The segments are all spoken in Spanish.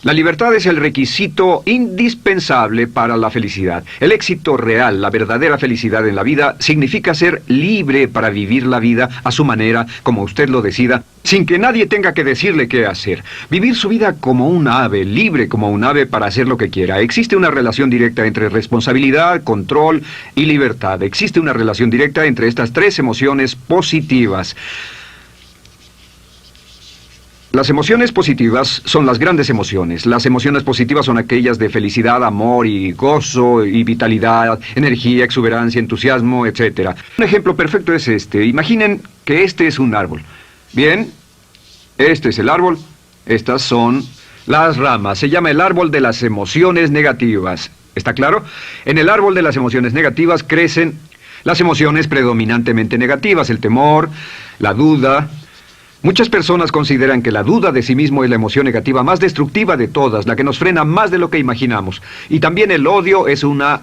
La libertad es el requisito indispensable para la felicidad. El éxito real, la verdadera felicidad en la vida, significa ser libre para vivir la vida a su manera, como usted lo decida, sin que nadie tenga que decirle qué hacer. Vivir su vida como un ave, libre como un ave para hacer lo que quiera. Existe una relación directa entre responsabilidad, control y libertad. Existe una relación directa entre estas tres emociones positivas. Las emociones positivas son las grandes emociones. Las emociones positivas son aquellas de felicidad, amor y gozo y vitalidad, energía, exuberancia, entusiasmo, etc. Un ejemplo perfecto es este. Imaginen que este es un árbol. Bien, este es el árbol. Estas son las ramas. Se llama el árbol de las emociones negativas. ¿Está claro? En el árbol de las emociones negativas crecen las emociones predominantemente negativas, el temor, la duda. Muchas personas consideran que la duda de sí mismo es la emoción negativa más destructiva de todas, la que nos frena más de lo que imaginamos. Y también el odio es una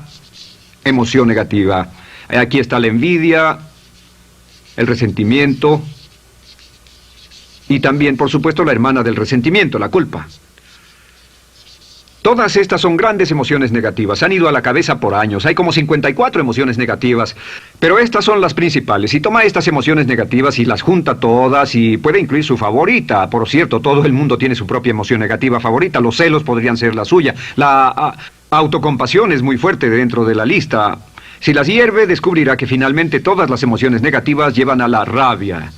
emoción negativa. Aquí está la envidia, el resentimiento y también, por supuesto, la hermana del resentimiento, la culpa. Todas estas son grandes emociones negativas. Han ido a la cabeza por años. Hay como 54 emociones negativas. Pero estas son las principales. Si toma estas emociones negativas y las junta todas y puede incluir su favorita. Por cierto, todo el mundo tiene su propia emoción negativa favorita. Los celos podrían ser la suya. La autocompasión es muy fuerte dentro de la lista. Si las hierve, descubrirá que finalmente todas las emociones negativas llevan a la rabia.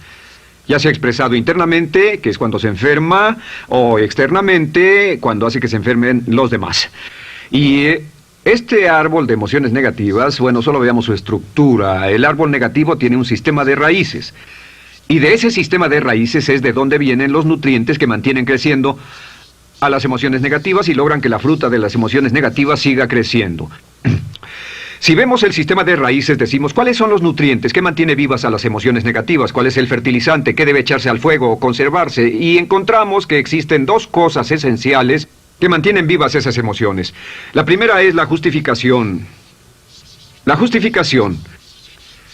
Ya sea expresado internamente, que es cuando se enferma, o externamente, cuando hace que se enfermen los demás. Y este árbol de emociones negativas, bueno, solo veamos su estructura. El árbol negativo tiene un sistema de raíces. Y de ese sistema de raíces es de donde vienen los nutrientes que mantienen creciendo a las emociones negativas y logran que la fruta de las emociones negativas siga creciendo. Si vemos el sistema de raíces, decimos, ¿cuáles son los nutrientes que mantiene vivas a las emociones negativas? ¿Cuál es el fertilizante? ¿Qué debe echarse al fuego o conservarse? Y encontramos que existen dos cosas esenciales que mantienen vivas esas emociones. La primera es la justificación. La justificación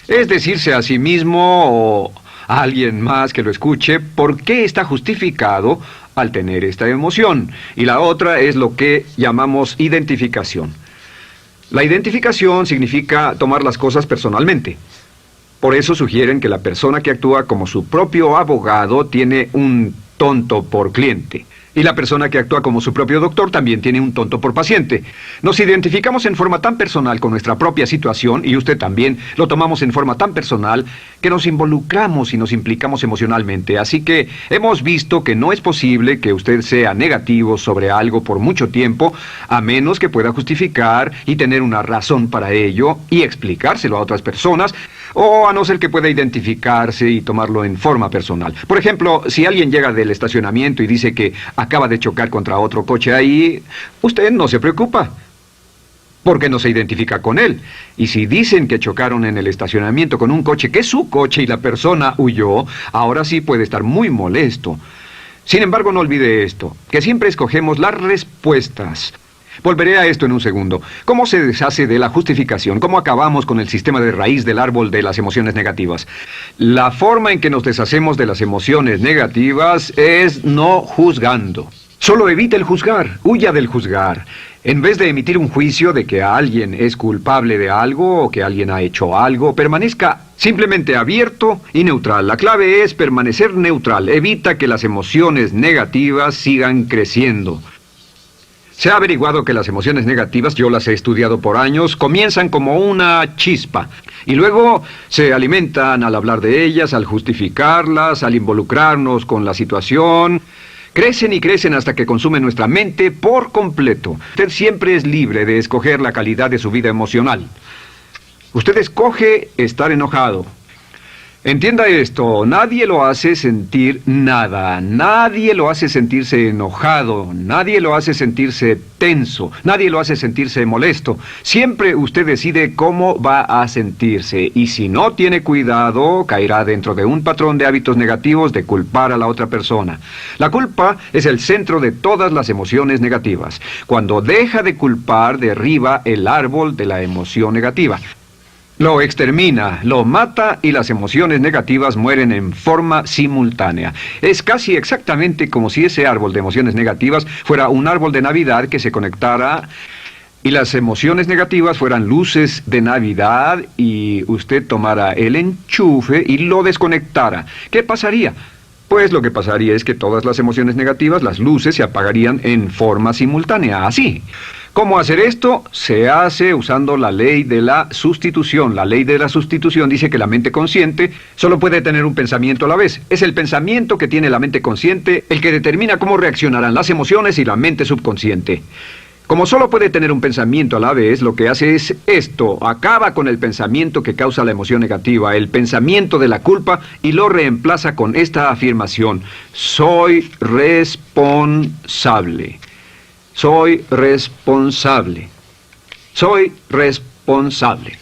es decirse a sí mismo o a alguien más que lo escuche por qué está justificado al tener esta emoción. Y la otra es lo que llamamos identificación. La identificación significa tomar las cosas personalmente. Por eso sugieren que la persona que actúa como su propio abogado tiene un tonto por cliente. Y la persona que actúa como su propio doctor también tiene un tonto por paciente. Nos identificamos en forma tan personal con nuestra propia situación, y usted también, lo tomamos en forma tan personal, que nos involucramos y nos implicamos emocionalmente. Así que hemos visto que no es posible que usted sea negativo sobre algo por mucho tiempo, a menos que pueda justificar y tener una razón para ello y explicárselo a otras personas, o a no ser que pueda identificarse y tomarlo en forma personal. Por ejemplo, si alguien llega del estacionamiento y dice que acaba de chocar contra otro coche ahí, usted no se preocupa, porque no se identifica con él. Y si dicen que chocaron en el estacionamiento con un coche que es su coche y la persona huyó, ahora sí puede estar muy molesto. Sin embargo, no olvide esto, que siempre escogemos las respuestas. Volveré a esto en un segundo. ¿Cómo se deshace de la justificación? ¿Cómo acabamos con el sistema de raíz del árbol de las emociones negativas? La forma en que nos deshacemos de las emociones negativas es no juzgando. Solo evite el juzgar, huya del juzgar. En vez de emitir un juicio de que alguien es culpable de algo o que alguien ha hecho algo, permanezca simplemente abierto y neutral. La clave es permanecer neutral. Evita que las emociones negativas sigan creciendo. Se ha averiguado que las emociones negativas, yo las he estudiado por años, comienzan como una chispa y luego se alimentan al hablar de ellas, al justificarlas, al involucrarnos con la situación. Crecen y crecen hasta que consumen nuestra mente por completo. Usted siempre es libre de escoger la calidad de su vida emocional. Usted escoge estar enojado. Entienda esto, nadie lo hace sentir nada, nadie lo hace sentirse enojado, nadie lo hace sentirse tenso, nadie lo hace sentirse molesto. Siempre usted decide cómo va a sentirse y si no tiene cuidado, caerá dentro de un patrón de hábitos negativos de culpar a la otra persona. La culpa es el centro de todas las emociones negativas. Cuando deja de culpar, derriba el árbol de la emoción negativa. Lo extermina, lo mata y las emociones negativas mueren en forma simultánea. Es casi exactamente como si ese árbol de emociones negativas fuera un árbol de Navidad que se conectara y las emociones negativas fueran luces de Navidad y usted tomara el enchufe y lo desconectara. ¿Qué pasaría? Pues lo que pasaría es que todas las emociones negativas, las luces, se apagarían en forma simultánea, así. ¿Cómo hacer esto? Se hace usando la ley de la sustitución. La ley de la sustitución dice que la mente consciente solo puede tener un pensamiento a la vez. Es el pensamiento que tiene la mente consciente el que determina cómo reaccionarán las emociones y la mente subconsciente. Como solo puede tener un pensamiento a la vez, lo que hace es esto: acaba con el pensamiento que causa la emoción negativa, el pensamiento de la culpa, y lo reemplaza con esta afirmación: soy responsable. Soy responsable. Soy responsable.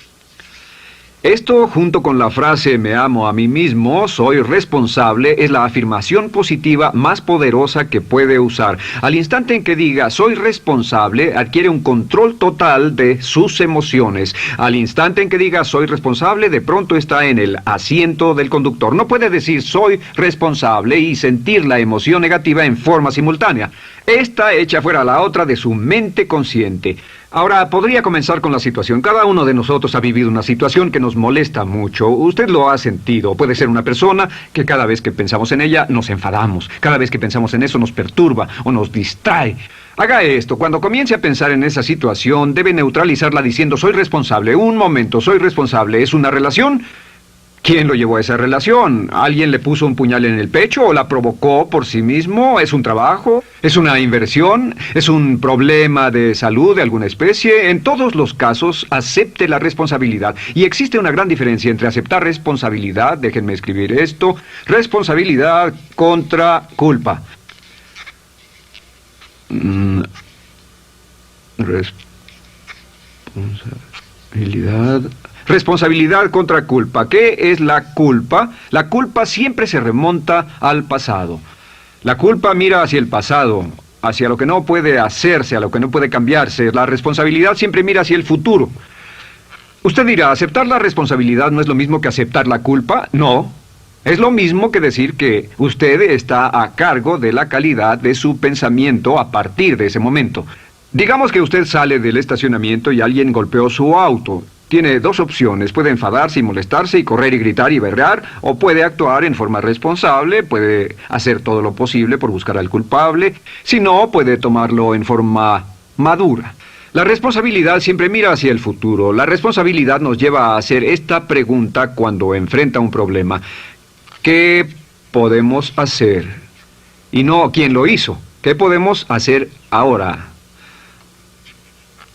Esto, junto con la frase me amo a mí mismo, soy responsable, es la afirmación positiva más poderosa que puede usar. Al instante en que diga soy responsable, adquiere un control total de sus emociones. Al instante en que diga soy responsable, de pronto está en el asiento del conductor. No puede decir soy responsable y sentir la emoción negativa en forma simultánea. Esta echa fuera la otra de su mente consciente. Ahora, podría comenzar con la situación. Cada uno de nosotros ha vivido una situación que nos molesta mucho. Usted lo ha sentido. Puede ser una persona que cada vez que pensamos en ella nos enfadamos. Cada vez que pensamos en eso nos perturba o nos distrae. Haga esto. Cuando comience a pensar en esa situación, debe neutralizarla diciendo soy responsable. Un momento, soy responsable. ¿Es una relación? ¿Quién lo llevó a esa relación? ¿Alguien le puso un puñal en el pecho o la provocó por sí mismo? ¿Es un trabajo? ¿Es una inversión? ¿Es un problema de salud de alguna especie? En todos los casos, acepte la responsabilidad. Y existe una gran diferencia entre aceptar responsabilidad, déjenme escribir esto, responsabilidad contra culpa. Responsabilidad... Responsabilidad contra culpa. ¿Qué es la culpa? La culpa siempre se remonta al pasado. La culpa mira hacia el pasado, hacia lo que no puede hacerse, a lo que no puede cambiarse. La responsabilidad siempre mira hacia el futuro. Usted dirá, ¿aceptar la responsabilidad no es lo mismo que aceptar la culpa? No. Es lo mismo que decir que usted está a cargo de la calidad de su pensamiento a partir de ese momento. Digamos que usted sale del estacionamiento y alguien golpeó su auto. Tiene dos opciones: puede enfadarse y molestarse y correr y gritar y berrear, o puede actuar en forma responsable, puede hacer todo lo posible por buscar al culpable. Si no, puede tomarlo en forma madura. La responsabilidad siempre mira hacia el futuro. La responsabilidad nos lleva a hacer esta pregunta cuando enfrenta un problema: ¿qué podemos hacer? Y no ¿quién lo hizo? ¿Qué podemos hacer ahora?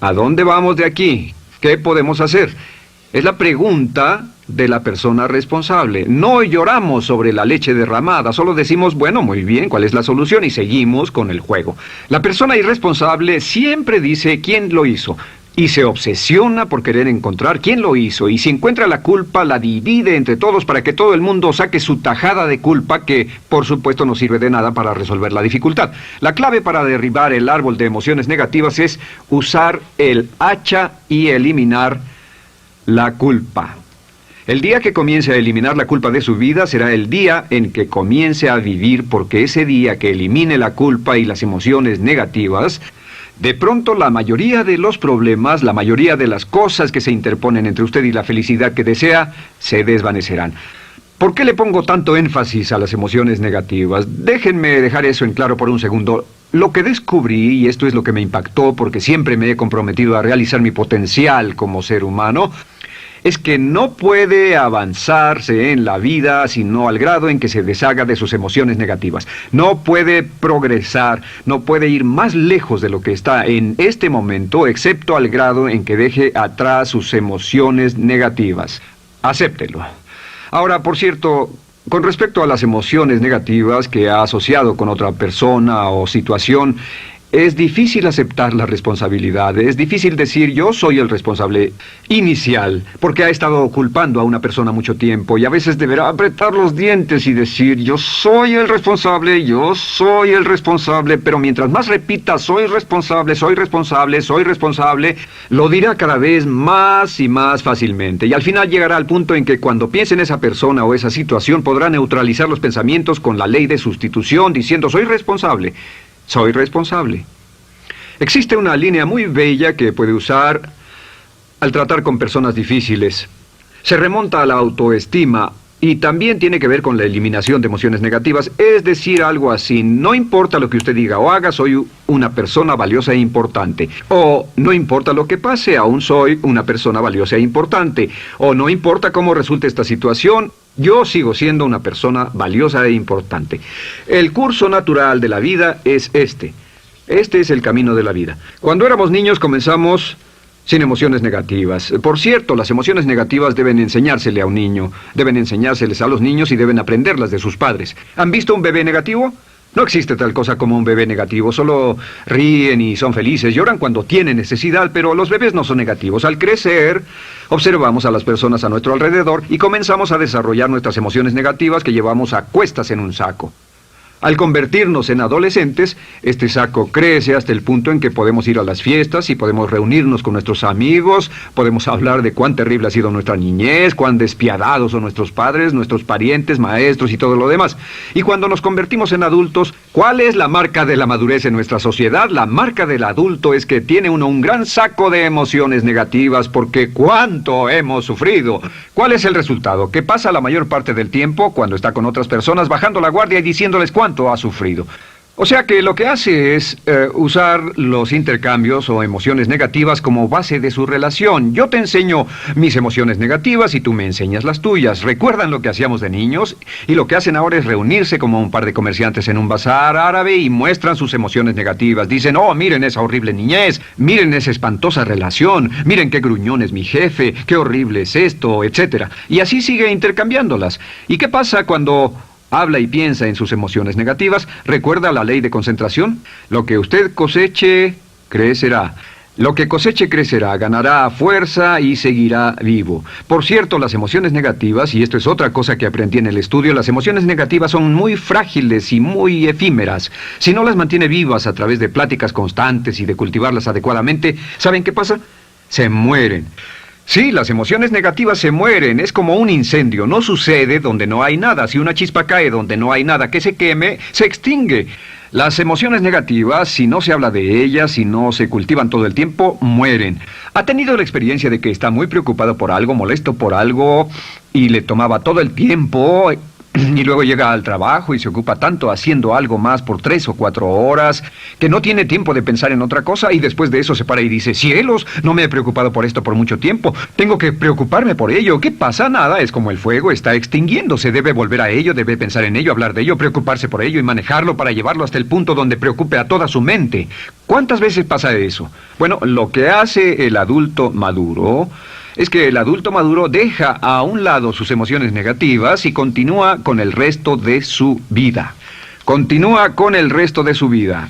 ¿A dónde vamos de aquí? ¿Qué podemos hacer? Es la pregunta de la persona responsable. No lloramos sobre la leche derramada, solo decimos, bueno, muy bien, ¿cuál es la solución? Y seguimos con el juego. La persona irresponsable siempre dice quién lo hizo y se obsesiona por querer encontrar quién lo hizo, y si encuentra la culpa la divide entre todos para que todo el mundo saque su tajada de culpa, que por supuesto no sirve de nada para resolver la dificultad. La clave para derribar el árbol de emociones negativas es usar el hacha y eliminar la culpa. El día que comience a eliminar la culpa de su vida será el día en que comience a vivir, porque ese día que elimine la culpa y las emociones negativas, de pronto la mayoría de los problemas, la mayoría de las cosas que se interponen entre usted y la felicidad que desea, se desvanecerán. ¿Por qué le pongo tanto énfasis a las emociones negativas? Déjenme dejar eso en claro por un segundo. Lo que descubrí, y esto es lo que me impactó porque siempre me he comprometido a realizar mi potencial como ser humano, es que no puede avanzarse en la vida sino al grado en que se deshaga de sus emociones negativas. No puede progresar, no puede ir más lejos de lo que está en este momento, excepto al grado en que deje atrás sus emociones negativas. Acéptelo. Ahora, por cierto, con respecto a las emociones negativas que ha asociado con otra persona o situación, Es difícil aceptar la responsabilidad, es difícil decir yo soy el responsable inicial, porque ha estado culpando a una persona mucho tiempo y a veces deberá apretar los dientes y decir yo soy el responsable, pero mientras más repita soy responsable, lo dirá cada vez más y más fácilmente y al final llegará al punto en que cuando piense en esa persona o esa situación podrá neutralizar los pensamientos con la ley de sustitución diciendo soy responsable. Soy responsable. Existe una línea muy bella que puede usar al tratar con personas difíciles. Se remonta a la autoestima y también tiene que ver con la eliminación de emociones negativas. Es decir, algo así, no importa lo que usted diga o haga, soy una persona valiosa e importante. O no importa lo que pase, aún soy una persona valiosa e importante. O no importa cómo resulte esta situación, yo sigo siendo una persona valiosa e importante. El curso natural de la vida es este. Este es el camino de la vida. Cuando éramos niños comenzamos sin emociones negativas. Por cierto, las emociones negativas deben enseñársele a un niño. Deben enseñárseles a los niños y deben aprenderlas de sus padres. ¿Han visto un bebé negativo? No existe tal cosa como un bebé negativo. Solo ríen y son felices. Lloran cuando tienen necesidad, pero los bebés no son negativos. Al crecer, observamos a las personas a nuestro alrededor y comenzamos a desarrollar nuestras emociones negativas que llevamos a cuestas en un saco. Al convertirnos en adolescentes, este saco crece hasta el punto en que podemos ir a las fiestas y podemos reunirnos con nuestros amigos, podemos hablar de cuán terrible ha sido nuestra niñez, cuán despiadados son nuestros padres, nuestros parientes, maestros y todo lo demás. Y cuando nos convertimos en adultos, ¿cuál es la marca de la madurez en nuestra sociedad? La marca del adulto es que tiene uno un gran saco de emociones negativas porque ¿cuánto hemos sufrido? ¿Cuál es el resultado? Que pasa la mayor parte del tiempo cuando está con otras personas bajando la guardia y diciéndoles cuánto ha sufrido. O sea que lo que hace es usar los intercambios o emociones negativas como base de su relación. Yo te enseño mis emociones negativas y tú me enseñas las tuyas. ¿Recuerdan lo que hacíamos de niños? Y lo que hacen ahora es reunirse como un par de comerciantes en un bazar árabe y muestran sus emociones negativas. Dicen, oh, miren esa horrible niñez, miren esa espantosa relación, miren qué gruñón es mi jefe, qué horrible es esto, etc. Y así sigue intercambiándolas. ¿Y qué pasa cuando habla y piensa en sus emociones negativas? ¿Recuerda la ley de concentración? Lo que usted coseche, crecerá. Lo que coseche crecerá, ganará fuerza y seguirá vivo. Por cierto, las emociones negativas, y esto es otra cosa que aprendí en el estudio, las emociones negativas son muy frágiles y muy efímeras. Si no las mantiene vivas a través de pláticas constantes y de cultivarlas adecuadamente, ¿saben qué pasa? Se mueren. Sí, las emociones negativas se mueren, es como un incendio, no sucede donde no hay nada. Si una chispa cae donde no hay nada que se queme, se extingue. Las emociones negativas, si no se habla de ellas, si no se cultivan todo el tiempo, mueren. ¿Ha tenido la experiencia de que está muy preocupado por algo, molesto por algo, y le tomaba todo el tiempo y luego llega al trabajo y se ocupa tanto haciendo algo más por 3 o 4 horas que no tiene tiempo de pensar en otra cosa y después de eso se para y dice, cielos, no me he preocupado por esto por mucho tiempo, tengo que preocuparme por ello? ¿Qué pasa? Nada, es como el fuego, está extinguiéndose, debe volver a ello, debe pensar en ello, hablar de ello, preocuparse por ello y manejarlo para llevarlo hasta el punto donde preocupe a toda su mente. ¿Cuántas veces pasa eso? Bueno, lo que hace el adulto maduro es que el adulto maduro deja a un lado sus emociones negativas y continúa con el resto de su vida. Continúa con el resto de su vida.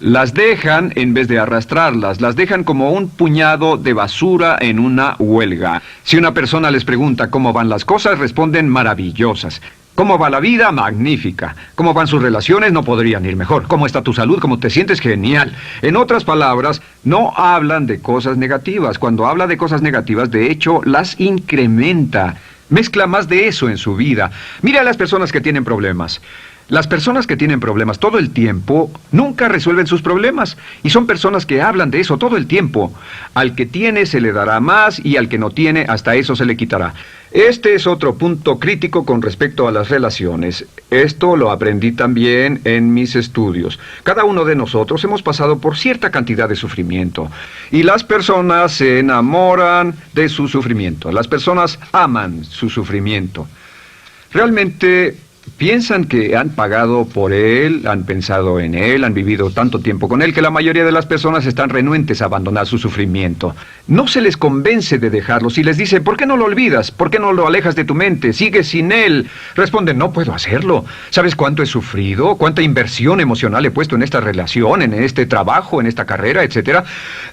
Las dejan en vez de arrastrarlas, las dejan como un puñado de basura en una huelga. Si una persona les pregunta cómo van las cosas, responden maravillosas. ¿Cómo va la vida? Magnífica. ¿Cómo van sus relaciones? No podrían ir mejor. ¿Cómo está tu salud? ¿Cómo te sientes? Genial. En otras palabras, no hablan de cosas negativas. Cuando habla de cosas negativas, de hecho, las incrementa. Mezcla más de eso en su vida. Mira a las personas que tienen problemas. Las personas que tienen problemas todo el tiempo nunca resuelven sus problemas. Y son personas que hablan de eso todo el tiempo. Al que tiene se le dará más y al que no tiene hasta eso se le quitará. Este es otro punto crítico con respecto a las relaciones. Esto lo aprendí también en mis estudios. Cada uno de nosotros hemos pasado por cierta cantidad de sufrimiento. Y las personas se enamoran de su sufrimiento. Las personas aman su sufrimiento. Realmente Piensan que han pagado por él, han pensado en él, han vivido tanto tiempo con él que la mayoría de las personas están renuentes a abandonar su sufrimiento. No se les convence de dejarlo. Si les dice, ¿por qué no lo olvidas? ¿Por qué no lo alejas de tu mente? Sigues sin él. Responden, no puedo hacerlo. ¿Sabes cuánto he sufrido? ¿Cuánta inversión emocional he puesto en esta relación, en este trabajo, en esta carrera, etcétera?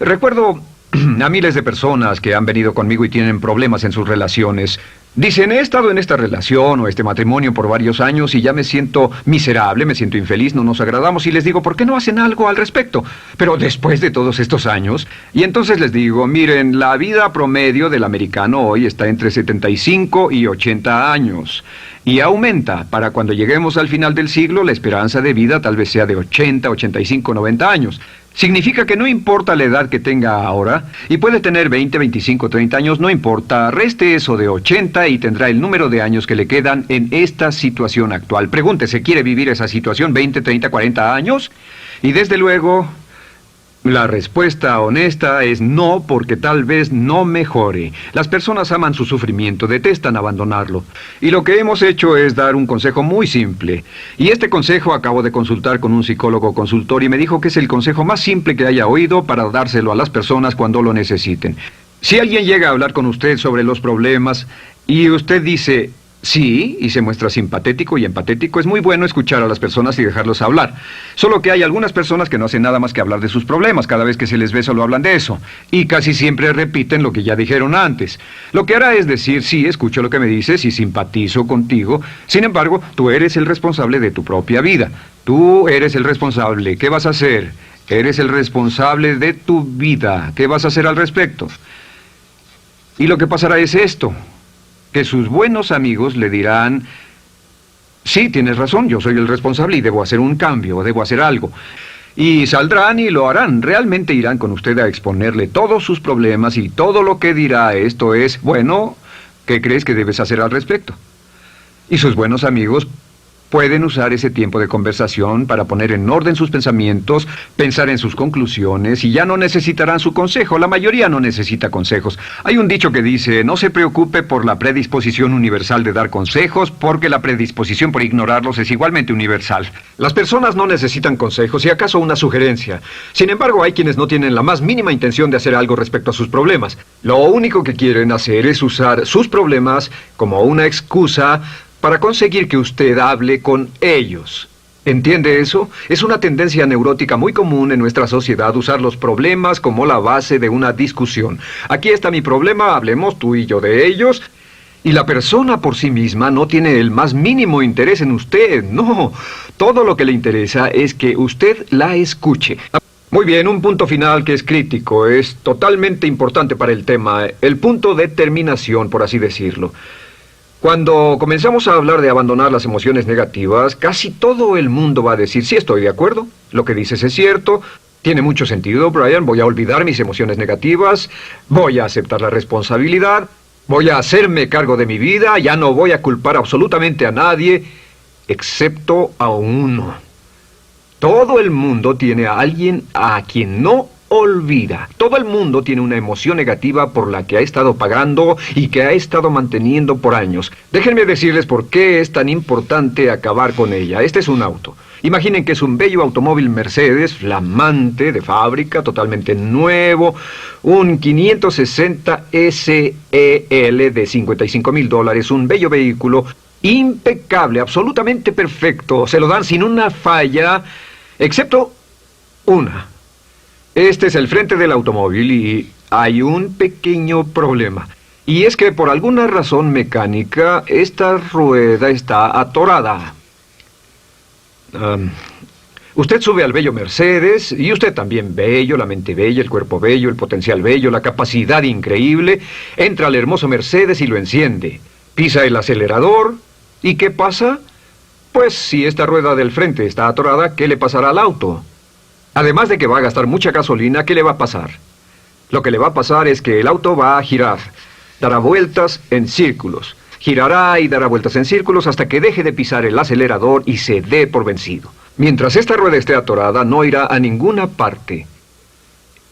Recuerdo a miles de personas que han venido conmigo y tienen problemas en sus relaciones. Dicen, he estado en esta relación o este matrimonio por varios años y ya me siento miserable, me siento infeliz, no nos agradamos, y les digo, ¿por qué no hacen algo al respecto? Pero después de todos estos años, y entonces les digo, miren, la vida promedio del americano hoy está entre 75 y 80 años. Y aumenta. Para cuando lleguemos al final del siglo, la esperanza de vida tal vez sea de 80, 85, 90 años. Significa que no importa la edad que tenga ahora, y puede tener 20, 25, 30 años, no importa, reste eso de 80 y tendrá el número de años que le quedan en esta situación actual. Pregúntese, ¿quiere vivir esa situación 20, 30, 40 años? Y desde luego, la respuesta honesta es no, porque tal vez no mejore. Las personas aman su sufrimiento, detestan abandonarlo. Y lo que hemos hecho es dar un consejo muy simple. Y este consejo acabo de consultar con un psicólogo consultor y me dijo que es el consejo más simple que haya oído para dárselo a las personas cuando lo necesiten. Si alguien llega a hablar con usted sobre los problemas y usted dice sí, y se muestra simpatético y empatético, es muy bueno escuchar a las personas y dejarlos hablar. Solo que hay algunas personas que no hacen nada más que hablar de sus problemas. Cada vez que se les ve solo hablan de eso. Y casi siempre repiten lo que ya dijeron antes. Lo que hará es decir, sí, escucho lo que me dices y simpatizo contigo. Sin embargo, tú eres el responsable de tu propia vida. Tú eres el responsable. ¿Qué vas a hacer? Eres el responsable de tu vida. ¿Qué vas a hacer al respecto? Y lo que pasará es esto, que sus buenos amigos le dirán, sí, tienes razón, yo soy el responsable y debo hacer un cambio, debo hacer algo. Y saldrán y lo harán, realmente irán con usted a exponerle todos sus problemas y todo lo que dirá esto es, bueno, ¿qué crees que debes hacer al respecto? Y sus buenos amigos pueden usar ese tiempo de conversación para poner en orden sus pensamientos, pensar en sus conclusiones y ya no necesitarán su consejo. La mayoría no necesita consejos. Hay un dicho que dice, no se preocupe por la predisposición universal de dar consejos, porque la predisposición por ignorarlos es igualmente universal. Las personas no necesitan consejos, si acaso una sugerencia. Sin embargo, hay quienes no tienen la más mínima intención de hacer algo respecto a sus problemas. Lo único que quieren hacer es usar sus problemas como una excusa para conseguir que usted hable con ellos. ¿Entiende eso? Es una tendencia neurótica muy común en nuestra sociedad usar los problemas como la base de una discusión. Aquí está mi problema, hablemos tú y yo de ellos. Y la persona por sí misma no tiene el más mínimo interés en usted, no. Todo lo que le interesa es que usted la escuche. Muy bien, un punto final que es crítico, es totalmente importante para el tema, el punto de terminación, por así decirlo. Cuando comenzamos a hablar de abandonar las emociones negativas, casi todo el mundo va a decir, sí, estoy de acuerdo, lo que dices es cierto, tiene mucho sentido, Brian, voy a olvidar mis emociones negativas, voy a aceptar la responsabilidad, voy a hacerme cargo de mi vida, ya no voy a culpar absolutamente a nadie, excepto a uno. Todo el mundo tiene a alguien a quien no olvida. Todo el mundo tiene una emoción negativa por la que ha estado pagando y que ha estado manteniendo por años. Déjenme decirles por qué es tan importante acabar con ella. Este es un auto. Imaginen que es un bello automóvil Mercedes, flamante, de fábrica, totalmente nuevo, un 560 SEL de $55,000, un bello vehículo, impecable, absolutamente perfecto. Se lo dan sin una falla, excepto una. Este es el frente del automóvil y hay un pequeño problema. Y es que por alguna razón mecánica, esta rueda está atorada. Usted sube al bello Mercedes, y usted también bello, la mente bella, el cuerpo bello, el potencial bello, la capacidad increíble. Entra al hermoso Mercedes y lo enciende. Pisa el acelerador, ¿y qué pasa? Pues si esta rueda del frente está atorada, ¿qué le pasará al auto? Además de que va a gastar mucha gasolina, ¿qué le va a pasar? Lo que le va a pasar es que el auto va a girar, dará vueltas en círculos. Girará y dará vueltas en círculos hasta que deje de pisar el acelerador y se dé por vencido. Mientras esta rueda esté atorada, no irá a ninguna parte.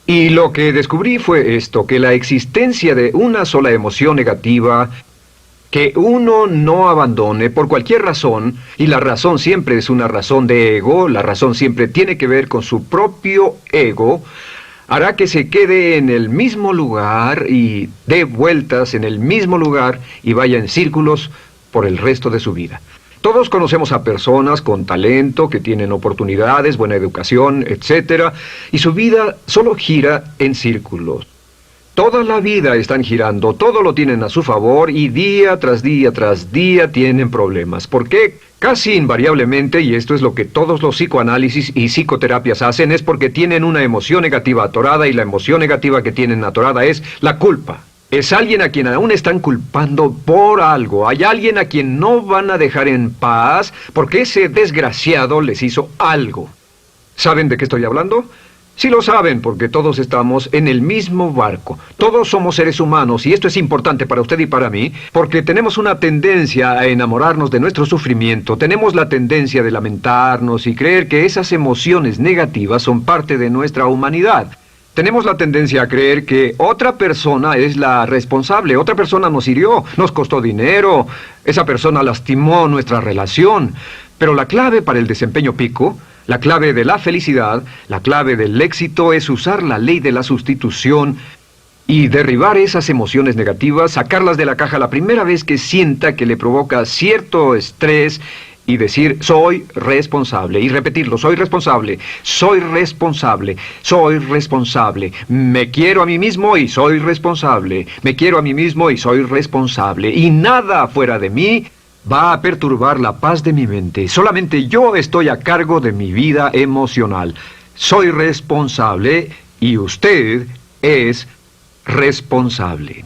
Y lo que descubrí fue esto, que la existencia de una sola emoción negativa que uno no abandone por cualquier razón, y la razón siempre es una razón de ego, la razón siempre tiene que ver con su propio ego, hará que se quede en el mismo lugar y dé vueltas en el mismo lugar y vaya en círculos por el resto de su vida. Todos conocemos a personas con talento, que tienen oportunidades, buena educación, etc., y su vida solo gira en círculos. Toda la vida están girando, todo lo tienen a su favor y día tras día tras día tienen problemas. ¿Por qué? Casi invariablemente, y esto es lo que todos los psicoanálisis y psicoterapias hacen, es porque tienen una emoción negativa atorada y la emoción negativa que tienen atorada es la culpa. Es alguien a quien aún están culpando por algo. Hay alguien a quien no van a dejar en paz porque ese desgraciado les hizo algo. ¿Saben de qué estoy hablando? Sí lo saben, porque todos estamos en el mismo barco. Todos somos seres humanos, y esto es importante para usted y para mí, porque tenemos una tendencia a enamorarnos de nuestro sufrimiento. Tenemos la tendencia de lamentarnos y creer que esas emociones negativas son parte de nuestra humanidad. Tenemos la tendencia a creer que otra persona es la responsable, otra persona nos hirió, nos costó dinero, esa persona lastimó nuestra relación. Pero la clave para el desempeño pico, la clave de la felicidad, la clave del éxito es usar la ley de la sustitución y derribar esas emociones negativas, sacarlas de la caja la primera vez que sienta que le provoca cierto estrés y decir, soy responsable, y repetirlo, soy responsable, soy responsable, soy responsable, me quiero a mí mismo y soy responsable, me quiero a mí mismo y soy responsable, y nada fuera de mí va a perturbar la paz de mi mente. Solamente yo estoy a cargo de mi vida emocional. Soy responsable y usted es responsable.